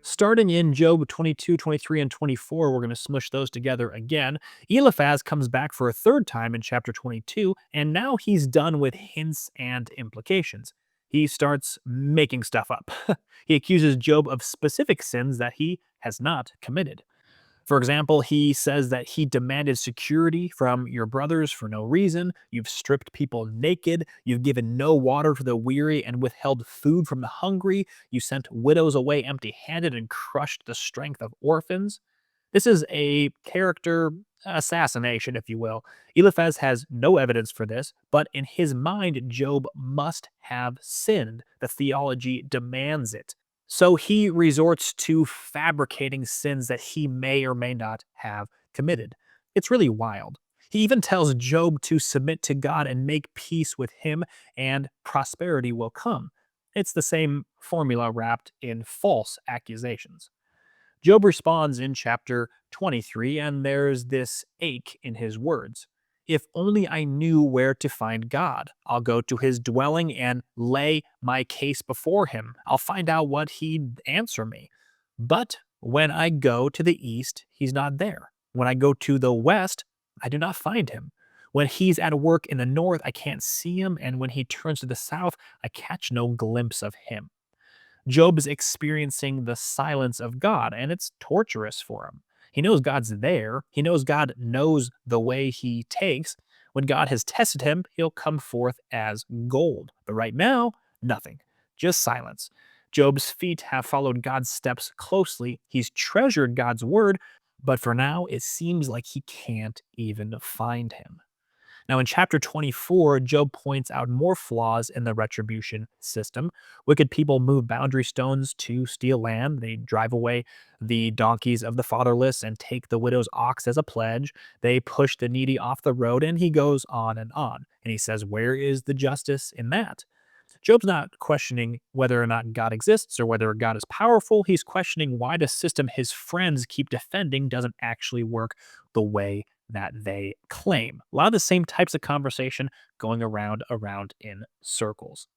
Starting in Job 22, 23, and 24, we're going to smush those together again. Eliphaz comes back for a third time in chapter 22, and now he's done with hints and implications. He starts making stuff up. He accuses Job of specific sins that he has not committed. For example, he says that he demanded security from your brothers for no reason. You've stripped people naked. You've given no water to the weary and withheld food from the hungry. You sent widows away empty handed and crushed the strength of orphans. This is a character assassination, if you will. Eliphaz has no evidence for this, but in his mind, Job must have sinned. The theology demands it. So he resorts to fabricating sins that he may or may not have committed. It's really wild. He even tells Job to submit to God and make peace with him, and prosperity will come. It's the same formula wrapped in false accusations. Job responds in chapter 23, and there's this ache in his words. If only I knew where to find God. I'll go to his dwelling and lay my case before him. I'll find out what he'd answer me. But when I go to the east, he's not there. When I go to the west, I do not find him. When he's at work in the north, I can't see him. And when he turns to the south, I catch no glimpse of him. Job is experiencing the silence of God, and it's torturous for him. He knows God's there. He knows God knows the way he takes. When God has tested him, he'll come forth as gold. But right now, nothing, just silence. Job's feet have followed God's steps closely. He's treasured God's word, but for now, it seems like he can't even find him. Now, in chapter 24, Job points out more flaws in the retribution system. Wicked people move boundary stones to steal land. They drive away the donkeys of the fatherless and take the widow's ox as a pledge. They push the needy off the road, and he goes on and on. And he says, where is the justice in that? Job's not questioning whether or not God exists or whether God is powerful. He's questioning why the system his friends keep defending doesn't actually work the way that they claim. A lot of the same types of conversation going around in circles.